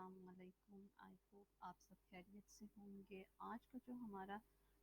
अस्सलामुअलैकुम। I hope आप सब खैरियत से होंगे। आज का जो हमारा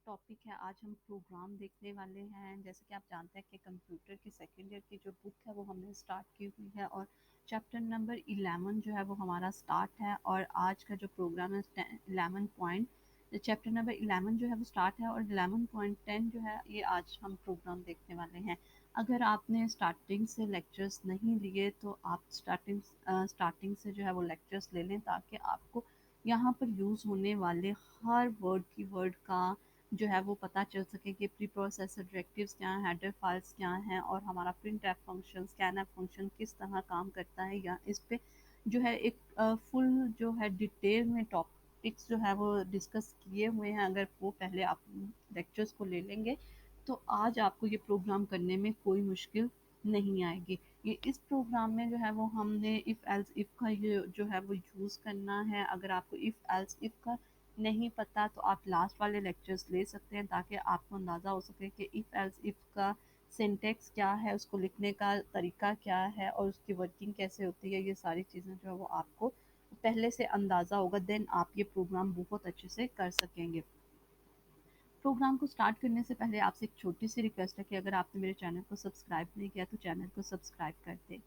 टॉपिक है, आज हम प्रोग्राम देखने वाले हैं। जैसे कि आप जानते हैं कि कंप्यूटर की सेकेंड ईयर की जो बुक है वो हमने स्टार्ट की हुई है और चैप्टर नंबर 11 जो है वो हमारा स्टार्ट है। और आज का जो प्रोग्राम है 11 पॉइंट चैप्टर नंबर 11 जो है वो स्टार्ट है और 11.10 जो है ये आज हम प्रोग्राम देखने वाले हैं। अगर आपने स्टार्टिंग से लेक्चर्स नहीं लिए तो आप स्टार्टिंग से जो है वो लेक्चर्स ले लें, ताकि आपको यहाँ पर यूज़ होने वाले हर वर्ड की वर्ड का जो है वो पता चल सके कि प्री प्रोसेसर डायरेक्टिव्स क्या हैं, हेडर फाइल्स क्या हैं और हमारा print F function, scan F function किस तरह काम करता है। या इस पे जो है एक फुल जो है डिटेल में टॉपिक्स जो है वो डिस्कस किए हुए हैं। अगर वो पहले आप लेक्चर्स को ले लेंगे तो आज आपको ये प्रोग्राम करने में कोई मुश्किल नहीं आएगी। ये इस प्रोग्राम में जो है वो हमने इफ़ एल्स इफ़ का ये जो है वो यूज़ करना है। अगर आपको इफ़ एल्स इफ़ का नहीं पता तो आप लास्ट वाले लेक्चर्स ले सकते हैं, ताकि आपको अंदाज़ा हो सके कि इफ़ एल्स इफ़ का सिंटेक्स क्या है, उसको लिखने का तरीका क्या है और उसकी वर्किंग कैसे होती है। ये सारी चीज़ें जो है वो आपको पहले से अंदाज़ा होगा, देन आप ये प्रोग्राम बहुत अच्छे से कर सकेंगे। प्रोग्राम को स्टार्ट करने से पहले आपसे एक छोटी सी रिक्वेस्ट है कि अगर आपने मेरे चैनल को सब्सक्राइब नहीं किया तो चैनल को सब्सक्राइब कर दें।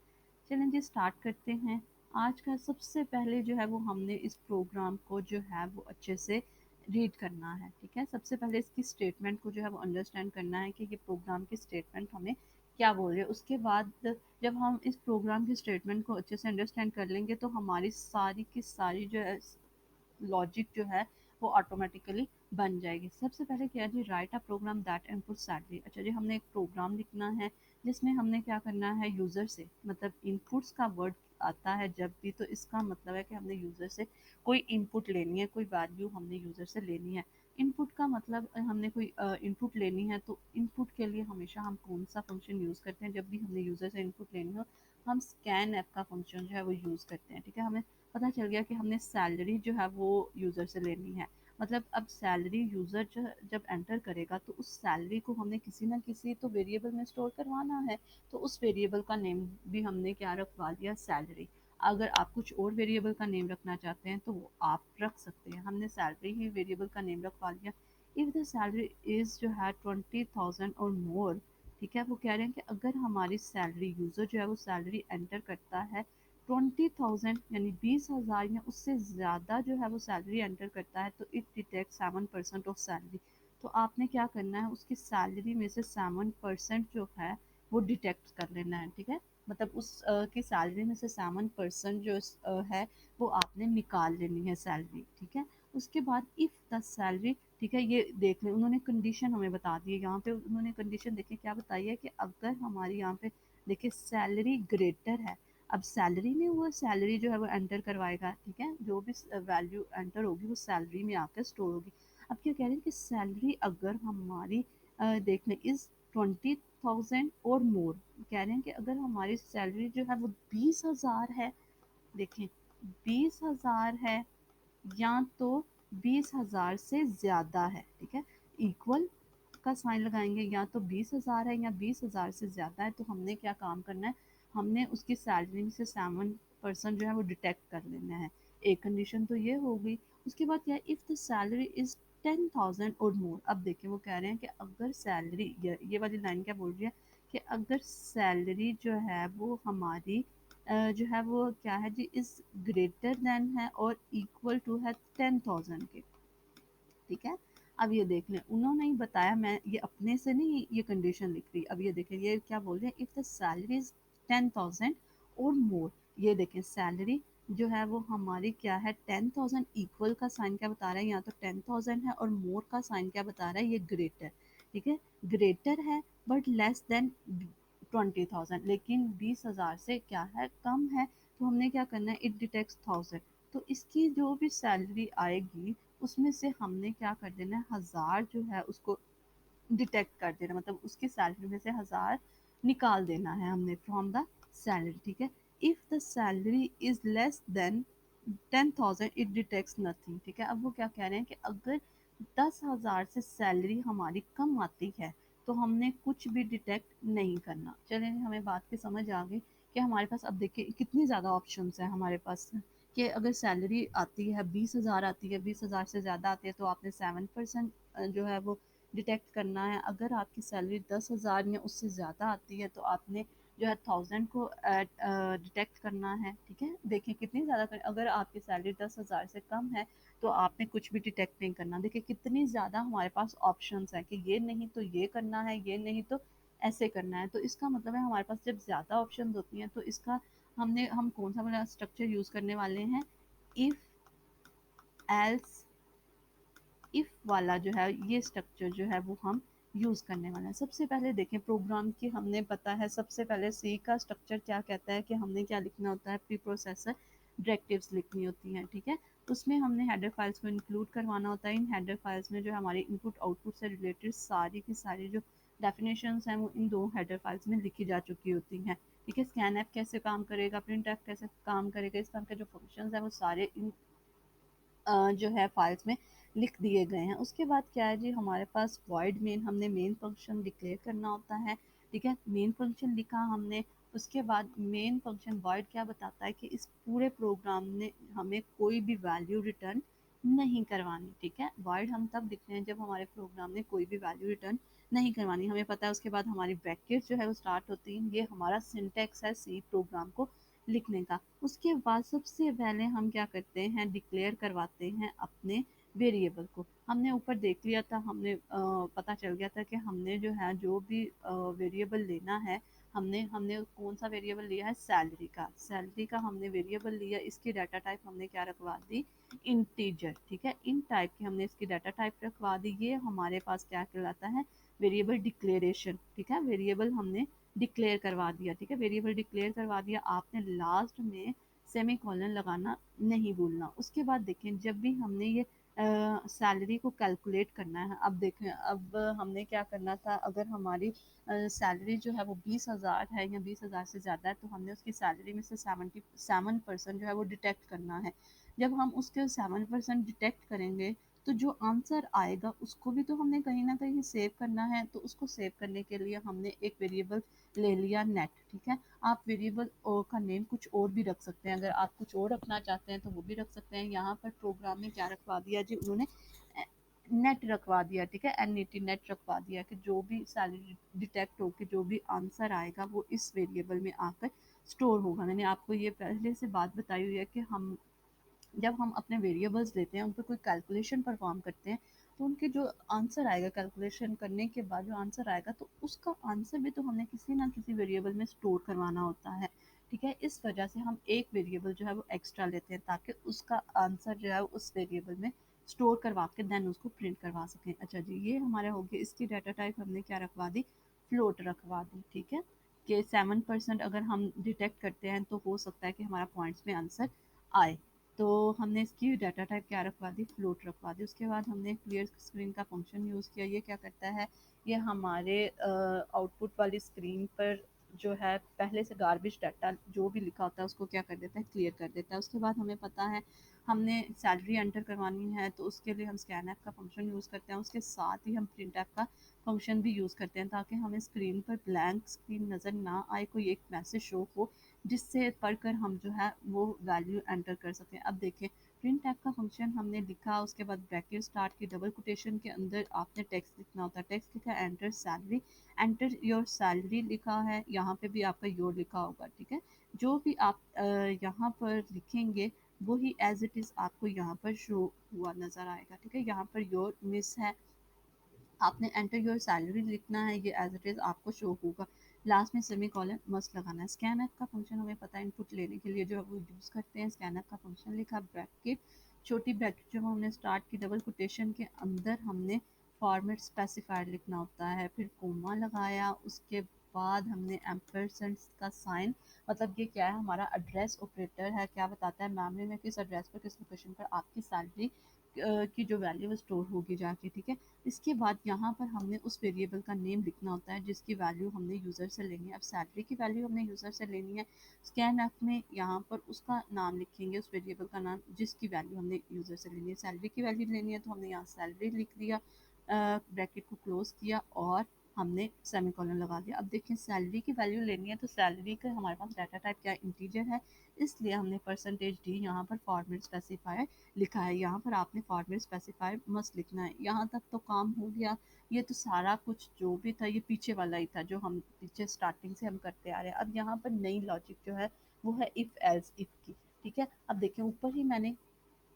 चलें जी, स्टार्ट करते हैं। आज का सबसे पहले जो है वो हमने इस प्रोग्राम को जो है वो अच्छे से रीड करना है। ठीक है, सबसे पहले इसकी स्टेटमेंट को जो है वो अंडरस्टैंड करना है कि ये प्रोग्राम की स्टेटमेंट हमें क्या बोल रही है। उसके बाद जब हम इस प्रोग्राम की स्टेटमेंट को अच्छे से अंडरस्टैंड कर लेंगे तो हमारी सारी की सारी जो है लॉजिक जो है वो ऑटोमेटिकली बन जाएगी। सबसे पहले क्या है जी, write a program that input salary. अच्छा जी, हमने एक प्रोग्राम लिखना है जिसमें हमने क्या करना है, यूज़र से मतलब इनपुट्स का वर्ड आता है जब भी, तो इसका मतलब है कि हमने यूज़र से कोई इनपुट लेनी है, कोई वैल्यू हमने यूज़र से लेनी है। इनपुट का मतलब हमने कोई इनपुट लेनी है, तो इनपुट के लिए हमेशा हम कौन सा फंक्शन यूज़ करते हैं जब भी हमने यूज़र से इनपुट लेनी हो, हम स्कैन ऐप का फंक्शन जो है वो यूज़ करते हैं। ठीक है, हमें पता चल गया कि हमने सैलरी जो है वो यूज़र से लेनी है। मतलब अब सैलरी यूज़र जब एंटर करेगा तो उस सैलरी को हमने किसी ना किसी तो वेरिएबल में स्टोर करवाना है। तो उस वेरिएबल का नेम भी हमने क्या रखवा दिया, सैलरी। अगर आप कुछ और वेरिएबल का नेम रखना चाहते हैं तो वो आप रख सकते हैं। हमने सैलरी ही वेरिएबल का नेम रखवा दिया। इफ़ द सैलरी इज़ जो है 20,000 और मोर, ठीक है, वो कह रहे हैं कि अगर हमारी सैलरी यूज़र जो है वो सैलरी एंटर करता है 20,000 यानी 20,000 या उससे ज़्यादा जो है वो सैलरी एंटर करता है, तो इट डिटेक्ट 7% ऑफ सैलरी। तो आपने क्या करना है, उसकी सैलरी में से 7% जो है वो डिटेक्ट कर लेना है। ठीक है, मतलब उस की सैलरी में से 7% जो है वो आपने निकाल लेनी है सैलरी। ठीक है, उसके बाद इफ़ द सैलरी, ठीक है, ये देख लें, उन्होंने कंडीशन हमें बता दी है यहाँ पे। उन्होंने कंडीशन देखिए क्या बताई है कि अगर हमारी यहाँ पे देखिए सैलरी ग्रेटर है, अब सैलरी में वो सैलरी जो है वो एंटर करवाएगा। ठीक है, जो भी वैल्यू एंटर होगी वो सैलरी में आकर स्टोर होगी। अब क्या कह रहे हैं कि सैलरी अगर हमारी देख लें इस 20,000 और मोर, कह रहे हैं कि अगर हमारी सैलरी जो है वो 20,000 है, देखें 20,000 है या तो 20,000 से ज़्यादा है। ठीक है, इक्वल का साइन लगाएंगे, या तो 20,000 है या 20,000 से ज़्यादा है, तो हमने क्या काम करना है, हमने उसकी सैलरी में से 7% जो है वो डिटेक्ट कर लेना है। एक कंडीशन तो ये हो गई। उसके बाद क्या, इफ़ द सैलरी इज़ 10,000 और मोर। अब देखिए वो कह रहे हैं कि अगर सैलरी, ये वाली लाइन क्या बोल रही है कि अगर सैलरी जो है वो हमारी जो है वो क्या है जी, इज़ ग्रेटर देन है और इक्वल टू है 10,000 के। ठीक है, अब ये देख लें, उन्होंने ही बताया, मैं ये अपने से नहीं ये कंडीशन लिख रही। अब ये देखें ये क्या बोल रहे हैं, इफ़ द सैलरी इज 10,000 और मोर। ये देखें सैलरी जो है वो हमारी क्या है 10,000, इक्वल का साइन क्या बता रहा है, यहाँ तो 10,000 है और मोर का साइन क्या बता रहा है, ये ग्रेटर। ठीक है, ग्रेटर है बट लेस देन 20,000, लेकिन 20,000 से क्या है, कम है। तो हमने क्या करना है, इट डिटेक्ट्स 1000। तो इसकी जो भी सैलरी आएगी उसमें से हमने क्या कर देना है, 1000 जो है उसको डिटेक्ट कर देना, मतलब उसकी सैलरी में से 1000 निकाल देना है हमने फ्रॉम द सैलरी। ठीक है, if the salary is less than 10,000 it detects nothing. ठीक है, अब वो क्या कह रहे हैं कि अगर 10,000 से सैलरी हमारी कम आती है तो हमने कुछ भी डिटेक्ट नहीं करना। चलिए हमें बात की समझ आ गई कि हमारे पास अब देखिए कितनी ज़्यादा ऑप्शंस हैं हमारे पास। कि अगर सैलरी आती है 20,000 आती है, 20,000 से ज़्यादा आती है तो आपने 7% जो है वो डिटेक्ट करना है। अगर आपकी सैलरी 10,000 या उससे ज़्यादा आती है तो आपने जो है 1000 को डिटेक्ट करना है। ठीक है, देखिए कितनी ज़्यादा कर, अगर आपकी सैलरी 10,000 से कम है तो आपने कुछ भी डिटेक्ट नहीं करना। देखिए कितनी ज़्यादा हमारे पास ऑप्शंस हैं कि ये नहीं तो ये करना है, ये नहीं तो ऐसे करना है। तो इसका मतलब है हमारे पास जब ज़्यादा ऑप्शन होती हैं तो इसका हम कौन सा वाला स्ट्रक्चर यूज़ करने वाले हैं, इफ़ एल्स इफ वाला जो है, ये स्ट्रक्चर जो है वो हम यूज़ करने वाले हैं। सबसे पहले देखें प्रोग्राम की हमने पता है, सबसे पहले सी का स्ट्रक्चर क्या कहता है कि हमने क्या लिखना होता है, प्री प्रोसेसर डायरेक्टिव्स लिखनी होती हैं। ठीक है, उसमें हमने हेडर फाइल्स को इंक्लूड करवाना होता है। इन हेडर फाइल्स में जो हमारे इनपुट आउटपुट से रिलेटेड सारी की सारी जो डेफिनेशंस हैं वो इन दो हेडर फाइल्स में लिखी जा चुकी होती हैं। ठीक है, स्कैन ऐप कैसे काम करेगा, प्रिंट ऐप कैसे काम करेगा, इस तरह के जो फंक्शंस हैं वो सारे इन जो है फाइल्स में लिख दिए गए हैं। उसके बाद क्या है जी, हमारे पास वॉइड मेन, हमने मेन फंक्शन डिक्लेयर करना होता है। ठीक है, मेन फंक्शन लिखा हमने, उसके बाद मेन फंक्शन वॉइड क्या बताता है कि इस पूरे प्रोग्राम ने हमें कोई भी वैल्यू रिटर्न नहीं करवानी। ठीक है, वॉइड हम तब लिखते हैं जब हमारे प्रोग्राम ने कोई भी वैल्यू रिटर्न नहीं करवानी, हमें पता है। उसके बाद हमारी ब्रैकेट जो है वो स्टार्ट होती है, ये हमारा सिंटेक्स है सी प्रोग्राम को लिखने का। उसके बाद सबसे पहले हम क्या करते हैं, डिक्लेयर करवाते हैं अपने वेरिएबल को। हमने ऊपर देख लिया था, हमने पता चल गया था कि हमने जो है जो भी वेरिएबल लेना है, हमने हमने कौन सा वेरिएबल लिया है, सैलरी का। सैलरी का हमने वेरिएबल लिया, इसकी डाटा टाइप हमने क्या रखवा दी, इंटीजर। ठीक है, इन टाइप की हमने इसकी डाटा टाइप रखवा दी। ये हमारे पास क्या कहलाता है, वेरिएबल डिक्लेरेशन। ठीक है, वेरिएबल हमने डिक्लेयर करवा दिया। ठीक है, वेरिएबल डिक्लेयर करवा दिया, आपने लास्ट में सेमी कॉलन लगाना नहीं भूलना। उसके बाद देखें जब भी हमने ये सैलरी को कैलकुलेट करना है, अब देखें अब हमने क्या करना था, अगर हमारी सैलरी जो है वो 20,000 है या 20,000 से ज़्यादा है तो हमने उसकी सैलरी में से 77% जो है वो डिटेक्ट करना है। जब हम उसके 7% डिटेक्ट करेंगे तो जो आंसर आएगा उसको भी तो हमने कहीं ना कहीं सेव करना है। तो उसको सेव करने के लिए हमने एक वेरिएबल ले लिया नेट। ठीक है, आप वेरिएबल का नेम कुछ और भी रख सकते हैं, अगर आप कुछ और रखना चाहते हैं तो वो भी रख सकते हैं। यहाँ पर प्रोग्राम में क्या रखवा दिया जी उन्होंने, नेट रखवा दिया। ठीक है, NET नेट रखवा दिया कि जो भी सैलरी डिटेक्ट होकर जो भी आंसर आएगा वो इस वेरिएबल में आकर स्टोर होगा। मैंने आपको ये पहले से बात बताई हुई है कि हम जब हम अपने वेरिएबल्स लेते हैं उन पर कोई कैलकुलेशन परफॉर्म करते हैं तो उनके जो आंसर आएगा, कैलकुलेशन करने के बाद जो आंसर आएगा तो उसका आंसर भी तो हमें किसी ना किसी वेरिएबल में स्टोर करवाना होता है। ठीक है, इस वजह से हम एक वेरिएबल जो है वो एक्स्ट्रा लेते हैं ताकि उसका आंसर जो है उस वेरिएबल में स्टोर करवा के देन उसको प्रिंट करवा सकें। अच्छा जी, ये हमारा हो गया। इसकी डाटा टाइप हमने क्या रखवा दी, फ्लोट रखवा दी। ठीक है, कि 7% अगर हम डिटेक्ट करते हैं तो हो सकता है कि हमारा पॉइंट्स में आंसर आए। तो हमने इसकी डाटा टाइप क्या रखवा दी, फ्लोट रखवा दी। उसके बाद हमने क्लियर स्क्रीन का फंक्शन यूज़ किया। ये क्या करता है, ये हमारे आउटपुट वाली स्क्रीन पर जो है पहले से गार्बेज डाटा जो भी लिखा होता है उसको क्या कर देता है, क्लियर कर देता है। उसके बाद हमें पता है हमने सैलरी एंटर करवानी है तो उसके लिए हम स्कैन ऐप का फंक्शन यूज़ करते हैं। उसके साथ ही हम प्रिंट ऐप का फंक्शन भी यूज़ करते हैं ताकि हमें स्क्रीन पर ब्लैंक स्क्रीन नज़र ना आए, कोई एक मैसेज शो हो जिससे पढ़कर हम जो है वो वैल्यू एंटर कर सकें। अब देखें प्रिंट ऐप का फंक्शन हमने लिखा, उसके बाद ब्रैकेट स्टार्ट की, डबल कोटेशन के अंदर आपने टेक्स्ट लिखना होता है। टेक्स्ट लिखा enter salary, enter your salary लिखा है, यहाँ पे भी आपका योर लिखा होगा। ठीक है, जो भी आप यहाँ पर लिखेंगे वही एज इट इज़ आपको यहाँ पर शो हुआ नज़र आएगा। ठीक है, यहाँ पर योर मिस है, आपने एंटर योर सैलरी लिखना है, ये एज इट इज़ आपको शो होगा। लास्ट में सेमी कॉलन मस्ट लगाना है। स्कैन ऐप का फंक्शन हमें पता है इनपुट लेने के लिए जो है वो यूज़ करते हैं। स्कैन ऐप का फंक्शन लिखा, ब्रैकेट छोटी ब्रैकेट जो हमने स्टार्ट की, डबल कोटेशन के अंदर हमने फॉर्मेट स्पेसिफायर लिखना होता है, फिर कोमा लगाया, उसके बाद हमने एम्परसेंड का साइन, मतलब ये क्या है, हमारा एड्रेस ऑपरेटर है। क्या बताता है, मेमोरी में किस एड्रेस पर किस लोकेशन पर आपकी सैलरी की जो वैल्यू है स्टोर होगी जाके। ठीक है, इसके बाद यहाँ पर हमने उस वेरिएबल का नेम लिखना होता है जिसकी वैल्यू हमने यूज़र से लेनी है। अब सैलरी की वैल्यू हमने यूज़र से लेनी है, स्कैन ऐप में यहाँ पर उसका नाम लिखेंगे, उस वेरिएबल का नाम जिसकी वैल्यू हमने यूज़र से लेनी है। सैलरी की वैल्यू लेनी है तो हमने यहाँ सैलरी लिख दिया, ब्रैकेट को क्लोज किया और हमने सेमीकोलन लगा दिया। अब देखिए सैलरी की वैल्यू लेनी है तो सैलरी का हमारे पास डाटा टाइप क्या इंटीजर है, इसलिए हमने परसेंटेज डी यहाँ पर फॉर्मेट स्पेसिफायर लिखा है। यहाँ पर आपने फॉर्मेट स्पेसिफायर मस्ट लिखना है। यहाँ तक तो काम हो गया। ये तो सारा कुछ जो भी था ये पीछे वाला ही था जो हम पीछे स्टार्टिंग से हम करते आ रहे हैं। अब यहाँ पर नई लॉजिक जो है वो है इफ एल्स इफ की। ठीक है, अब देखिए ऊपर ही मैंने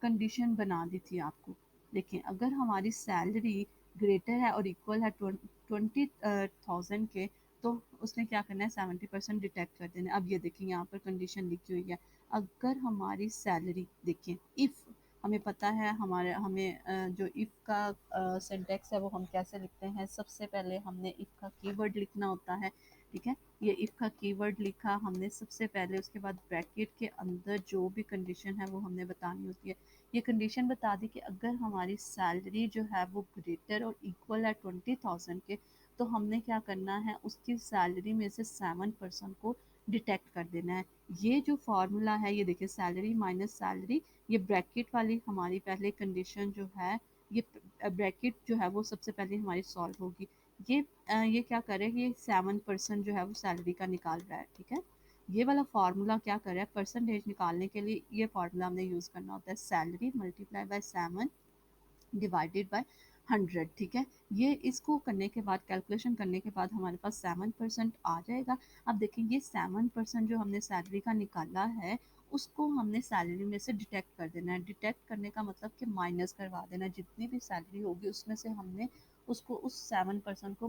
कंडीशन बना दी थी आपको। देखिए अगर हमारी सैलरी ग्रेटर है और इक्वल है 20,000 के, तो उसने क्या करना है 70% डिटेक्ट कर देना है। अब ये देखिए यहाँ पर कंडीशन लिखी हुई है। अगर हमारी सैलरी देखिए इफ़ हमें पता है हमारे हमें जो इफ़ का सिंटैक्स है वो हम कैसे लिखते हैं, सबसे पहले हमने इफ़ का कीवर्ड लिखना होता है। ठीक है, ये इफ़ का कीवर्ड लिखा हमने सबसे पहले, उसके बाद ब्रैकेट के अंदर जो भी कंडीशन है वो हमने बतानी होती है। ये कंडीशन बता दी कि अगर हमारी सैलरी जो है वो ग्रेटर और इक्वल है 20,000 के, तो हमने क्या करना है उसकी सैलरी में से 7% को डिटेक्ट कर देना है। ये जो फार्मूला है ये देखिए सैलरी माइनस सैलरी, ये ब्रैकेट वाली हमारी पहले कंडीशन जो है, ये ब्रैकेट जो है वो सबसे पहले हमारी सॉल्व होगी। ये क्या करेगी, ये 7% जो है वो सैलरी का निकाल रहा है। ठीक है, ये वाला फार्मूला क्या कर रहा है, परसेंटेज निकालने के लिए ये फार्मूला हमने यूज़ करना होता है, salary multiply by 7 divided by 100। ठीक है, ये इसको करने के बाद कैलकुलेशन करने के बाद हमारे पास 7% आ जाएगा। अब देखिए ये 7% जो हमने सैलरी का निकाला है उसको हमने सैलरी में से डिटेक्ट कर देना है। डिटेक्ट करने का मतलब कि माइनस करवा देना है। जितनी भी सैलरी होगी उसमें से हमने उसको उस 7% को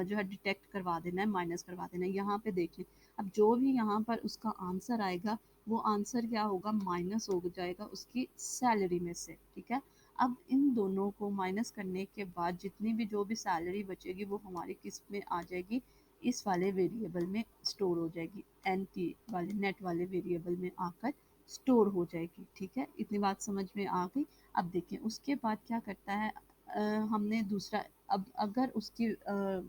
जो है डिटेक्ट करवा देना है, माइनस करवा देना है। यहाँ पे देख लें, अब जो भी यहाँ पर उसका आंसर आएगा वो आंसर क्या होगा, माइनस हो जाएगा उसकी सैलरी में से। ठीक है, अब इन दोनों को माइनस करने के बाद जितनी भी जो भी सैलरी बचेगी वो हमारी किस में आ जाएगी, इस वाले वेरिएबल में स्टोर हो जाएगी, एन टी वाले नेट वाले वेरिएबल में आकर स्टोर हो जाएगी। ठीक है, इतनी बात समझ में आ गई। अब देखिए उसके बाद क्या करता है, हमने दूसरा, अब अगर उसकी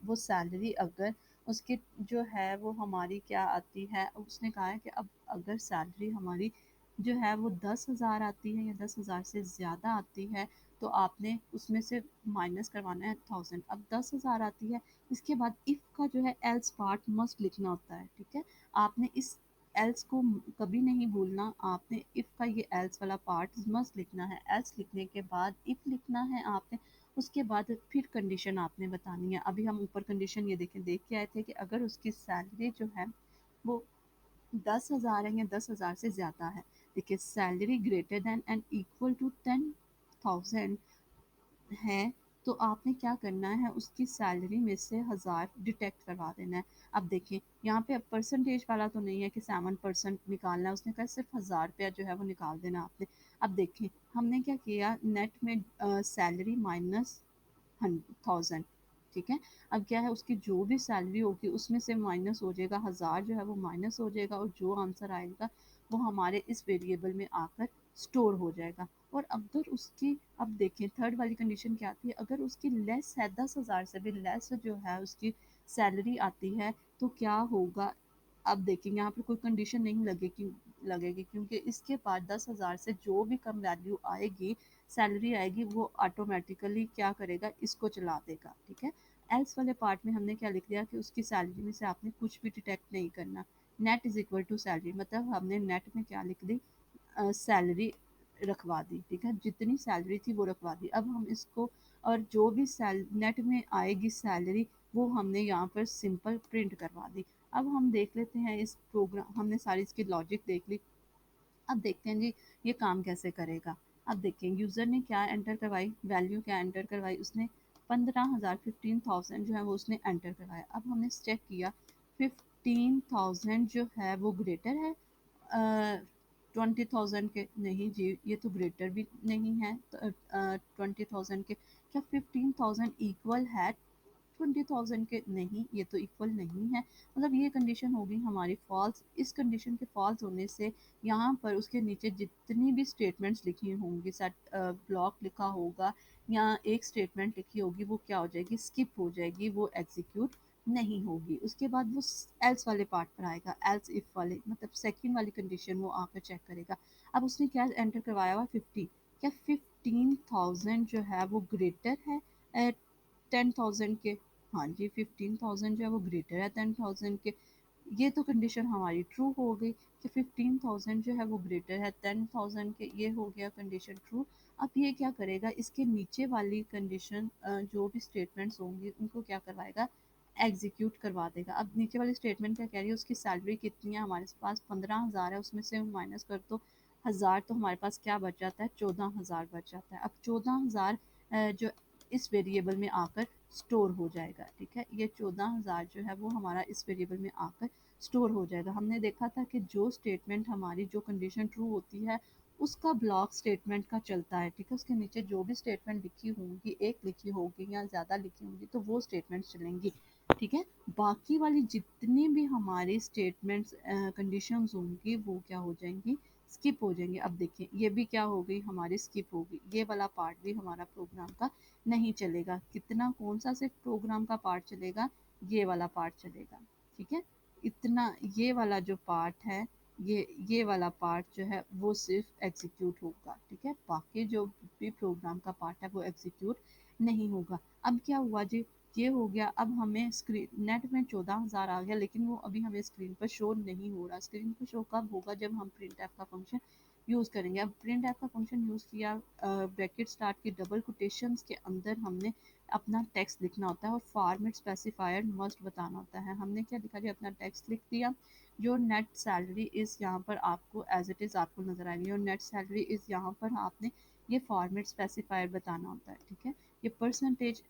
वो सैलरी अगर उसकी जो है वो हमारी क्या आती है, उसने कहा है कि अब अगर सैलरी हमारी जो है वो 10,000 आती है या 10,000 से ज़्यादा आती है, तो आपने उसमें से माइनस करवाना है 1000। अब 10,000 आती है, इसके बाद इफ़ का जो है एल्स पार्ट मस्ट लिखना होता है। ठीक है, आपने इस एल्स को कभी नहीं भूलना, आपने इफ़ का ये एल्स वाला पार्ट मस्ट लिखना है। एल्स लिखने के बाद इफ़ लिखना है आपने, उसके बाद फिर कंडीशन आपने बतानी है। अभी हम ऊपर कंडीशन ये देख के आए थे कि अगर उसकी सैलरी जो है वो 10,000 है या 10,000 से ज़्यादा है। देखिए salary greater than and equal to 10,000 है, तो आपने क्या करना है उसकी सैलरी में से 1000 डिटेक्ट करवा देना है। अब देखिए यहाँ पे अब परसेंटेज वाला तो नहीं है कि 7% निकालना है, उसने कहा सिर्फ 1000 रुपया जो है वो निकाल देना आपने। अब देखिए हमने क्या किया, नेट में सैलरी माइनस 1000। ठीक है, अब क्या है उसकी जो भी सैलरी होगी उसमें से माइनस हो जाएगा, 1000 जो है वो माइनस हो जाएगा और जो आंसर आएगा वो हमारे इस वेरिएबल में आकर स्टोर हो जाएगा। और अगर उसकी, अब देखिए थर्ड वाली कंडीशन क्या आती है, अगर उसकी लेस है 10,000 से भी लेस जो है उसकी सैलरी आती है तो क्या होगा। अब देखिए यहाँ पर कोई कंडीशन नहीं लगेगी क्योंकि इसके बाद 10,000 से जो भी कम वैल्यू आएगी, सैलरी आएगी, वो ऑटोमेटिकली क्या करेगा, इसको चला देगा। ठीक है, एल्स वाले पार्ट में हमने क्या लिख दिया कि उसकी सैलरी में से आपने कुछ भी डिटेक्ट नहीं करना। Net is equal to salary, मतलब हमने नेट में क्या लिख दी, सैलरी रखवा दी। ठीक है, जितनी सैलरी थी वो रखवा दी। अब हम इसको, और जो भी नेट में आएगी सैलरी वो हमने यहाँ पर सिंपल प्रिंट करवा दी। अब हम देख लेते हैं इस प्रोग्राम, हमने सारी इसकी लॉजिक देख ली। अब देखते हैं जी ये काम कैसे करेगा। अब देखिए यूज़र ने क्या एंटर करवाई, वैल्यू क्या एंटर करवाई, उसने 15,000 15,000 जो है वो उसने एंटर करवाया। अब हमने चेक किया 15,000 जो है वो ग्रेटर है 20,000 के, नहीं जी ये तो ग्रेटर भी नहीं है 20,000 के। क्या 15,000 इक्वल है 20,000 के, नहीं ये तो इक्वल नहीं है। मतलब ये कंडीशन होगी हमारी फॉल्स। इस कंडीशन के फॉल्स होने से यहाँ पर उसके नीचे जितनी भी स्टेटमेंट्स लिखी होंगी, सेट ब्लॉक लिखा होगा या एक स्टेटमेंट लिखी होगी, वो क्या हो जाएगी, स्किप हो जाएगी, वो एग्जीक्यूट नहीं होगी। उसके बाद वो एल्स वाले पार्ट पर आएगा, एल्स इफ वाले, मतलब सेकंड वाली कंडीशन वो आकर चेक करेगा। अब उसने क्या एंटर करवाया हुआ 50, क्या 15,000 जो है वो ग्रेटर है 10,000 के, हाँ जी 15,000 जो है वो ग्रेटर है 10,000 के। ये तो कंडीशन हमारी ट्रू हो गई कि 15,000 जो है वो ग्रेटर है 10,000 के, ये हो गया कंडीशन ट्रू। अब ये क्या करेगा, इसके नीचे वाली कंडीशन जो भी स्टेटमेंट्स होंगी उनको क्या करवाएगा, एग्जीक्यूट करवा देगा। अब नीचे वाली स्टेटमेंट क्या कह रही है, उसकी सैलरी कितनी है, हमारे पास 15,000 है, उसमें से माइनस कर दो 1000, तो हमारे पास क्या बच जाता है, 14,000 बच जाता है। अब 14,000 जो इस वेरिएबल में आकर स्टोर हो जाएगा। ठीक है, ये 14,000 जो है वो हमारा इस वेरिएबल में आकर स्टोर हो जाएगा। हमने देखा था कि जो स्टेटमेंट हमारी जो कंडीशन ट्रू होती है उसका ब्लॉक स्टेटमेंट का चलता है। ठीक है, उसके नीचे जो भी स्टेटमेंट लिखी होंगी, एक लिखी होगी या ज़्यादा लिखी होंगी, तो वो स्टेटमेंट चलेंगी। ठीक है, बाकी वाली जितनी भी हमारी स्टेटमेंट्स कंडीशंस होंगी वो क्या हो जाएंगी, स्किप हो जाएंगे। अब देखिए ये भी क्या हो गई, हमारी स्किप हो गई, ये वाला पार्ट भी हमारा प्रोग्राम का नहीं चलेगा। कितना, कौन सा सिर्फ प्रोग्राम का पार्ट चलेगा, ये वाला पार्ट चलेगा। ठीक है, इतना ये वाला जो पार्ट है, ये वाला पार्ट जो है वो सिर्फ एग्जीक्यूट होगा। ठीक है, बाकी जो भी प्रोग्राम का पार्ट है वो एग्जीक्यूट नहीं होगा। अब क्या हुआ जी, ये हो गया। अब हमें स्क्रीन नेट में 14,000 आ गया, लेकिन वो अभी हमें स्क्रीन पर शो नहीं हो रहा। स्क्रीन पर शो कब होगा, जब हम प्रिंट एफ का फंक्शन यूज़ करेंगे। अब प्रिंट एफ का फंक्शन यूज़ किया, ब्रैकेट स्टार्ट की डबल कोटेशंस के अंदर हमने अपना टेक्स्ट लिखना होता है और फॉर्मेट स्पेसिफायर मस्ट बताना होता है। हमने क्या लिखा जी, अपना टेक्स्ट लिख दिया। जो नेट सैलरी इज़ यहाँ पर आपको एज इट इज़ आपको नज़र आएगी, और नेट सैलरी इज़ यहाँ पर आपने ये फॉर्मेट स्पेसिफायर बताना होता है। ठीक है, ये परसेंटेज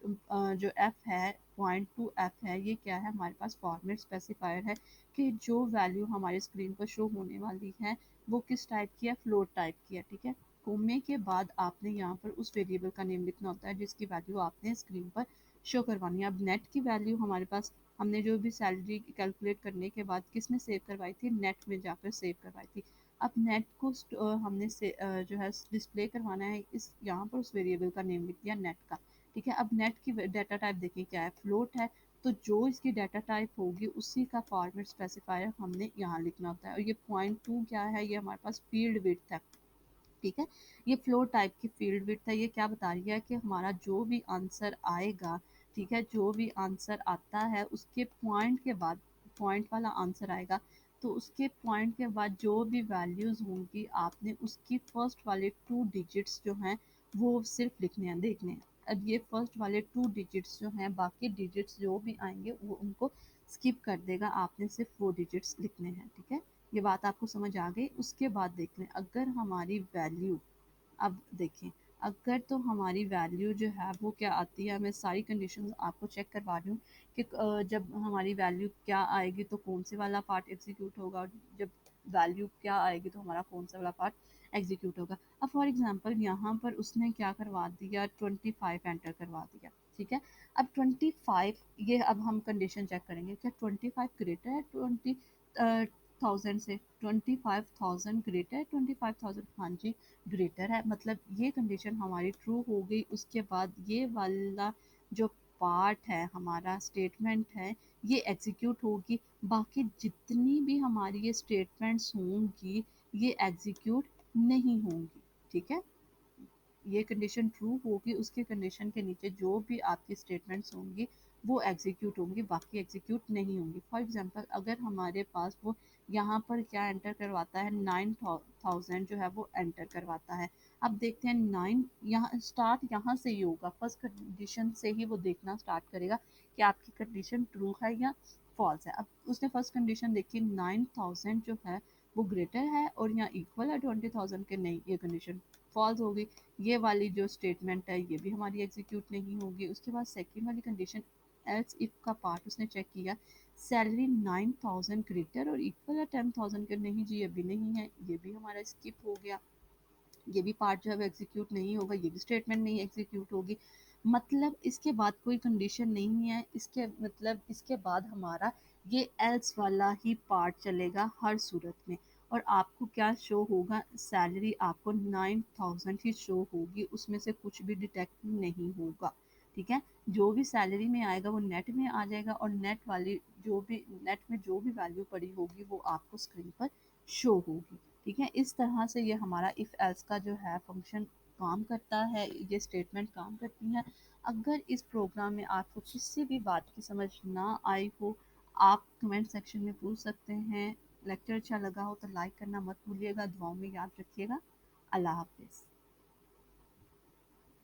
जो एफ है, पॉइंट टू एफ है, ये क्या है, हमारे पास फॉर्मेट स्पेसिफायर है कि जो वैल्यू हमारी स्क्रीन पर शो होने वाली है वो किस टाइप की है, फ्लोट टाइप की है। ठीक है, कोमे के बाद आपने यहाँ पर उस वेरिएबल का नेम लिखना होता है जिसकी वैल्यू आपने स्क्रीन पर शो करवानी है। अब नेट की वैल्यू हमारे पास, हमने जो भी सैलरी कैलकुलेट करने के बाद किस में सेव करवाई थी, नेट में जाकर सेव करवाई थी। अब नेट को हमने से जो है डिस्प्ले करवाना है, इस यहाँ पर उस वेरिएबल का नेम लिख दिया नेट का। ठीक है, अब नेट की डाटा टाइप देखिए क्या है, फ्लोट है, तो जो इसकी डाटा टाइप होगी उसी का फॉर्मेट स्पेसिफायर हमने यहाँ लिखना होता है। और ये पॉइंट टू क्या है, ये हमारे पास फील्ड विड्थ है। ठीक है, ये फ्लोर टाइप की फील्ड विड्थ है। ये क्या बता रही है कि हमारा जो भी आंसर आएगा, ठीक है, जो भी आंसर आता है उसके पॉइंट के बाद, पॉइंट वाला आंसर आएगा, तो उसके पॉइंट के बाद जो भी वैल्यूज़ होंगी आपने उसकी फर्स्ट वाले टू डिजिट्स जो हैं वो सिर्फ लिखने हैं, देखने हैं। अब ये फर्स्ट वाले टू डिजिट्स जो हैं, बाकी डिजिट्स जो भी आएंगे वो उनको स्किप कर देगा, आपने सिर्फ वो डिजिट्स लिखने हैं। ठीक है, ये बात आपको समझ आ गई। उसके बाद देख लें, अगर हमारी वैल्यू, अब देखें, अगर तो हमारी वैल्यू जो है वो क्या आती है, मैं सारी कंडीशंस आपको चेक करवा रही हूँ कि जब हमारी वैल्यू क्या आएगी तो कौन से वाला पार्ट एग्जीक्यूट होगा, और जब वैल्यू क्या आएगी तो हमारा कौन सा वाला पार्ट एग्जीक्यूट होगा। अब फॉर एग्जांपल यहाँ पर उसने क्या करवा दिया, 25 एंटर करवा दिया। ठीक है, अब 25, ये अब हम कंडीशन चेक करेंगे, क्या 25 ग्रेटर है 20,000 से, 25,000 ग्रेटर है 25,000, हाँ जी ग्रेटर है, मतलब ये कंडीशन हमारी ट्रू हो गई। उसके बाद ये वाला जो पार्ट है हमारा स्टेटमेंट है ये एग्जीक्यूट होगी। बाकी जितनी भी हमारी ये स्टेटमेंट्स होंगी ये एग्जीक्यूट नहीं होंगी। ठीक है, ये कंडीशन ट्रू होगी, उसके कंडीशन के नीचे जो भी आपकी स्टेटमेंट्स होंगी वो एग्जीक्यूट होंगी, बाकी एग्जीक्यूट नहीं होंगी। फॉर एग्जांपल अगर हमारे पास वो यहाँ पर क्या एंटर करवाता है, 9,000 जो है वो एंटर करवाता है। अब देखते हैं 9, यहाँ स्टार्ट यहाँ से ही होगा, फर्स्ट कंडीशन से ही वो देखना स्टार्ट करेगा कि आपकी कंडीशन ट्रू है या फॉल्स है। अब उसने फर्स्ट कंडीशन देखी, 9,000 जो है वो ग्रेटर है और यहाँ इक्वल है 20,000 के, नहीं ये कंडीशन फॉल्स होगी। ये वाली जो स्टेटमेंट है ये भी हमारी एग्जीक्यूट नहीं होगी। उसके बाद सेकंड वाली कंडीशन, एल्स इफ का पार्ट उसने चेक किया, सैलरी 9,000 ग्रेटर और इक्वल है 10,000 के, नहीं जी ये भी नहीं है, ये भी हमारा स्किप हो गया। ये भी पार्ट जो है वो एग्जीक्यूट नहीं होगा, ये भी स्टेटमेंट नहीं एग्जीक्यूट होगी। मतलब इसके बाद कोई कंडीशन नहीं है, इसके मतलब इसके बाद हमारा ये एल्स वाला ही पार्ट चलेगा हर सूरत में। और आपको क्या शो होगा, सैलरी आपको 9,000 ही शो होगी, उसमें से कुछ भी डिटेक्ट नहीं होगा। ठीक है, जो भी सैलरी में आएगा वो नेट में आ जाएगा, और नेट वाली जो भी नेट में जो भी वैल्यू पड़ी होगी वो आपको स्क्रीन पर शो होगी। ठीक है, इस तरह से ये हमारा इफ़ एल्स का जो है फंक्शन काम करता है, ये स्टेटमेंट काम करती हैं। अगर इस प्रोग्राम में आपको किसी भी बात की समझ ना आई हो, आप कमेंट सेक्शन में पूछ सकते हैं। लेक्चर अच्छा लगा हो तो लाइक करना मत भूलिएगा। दुआओं में याद रखिएगा। अल्लाह हाफ़िज़।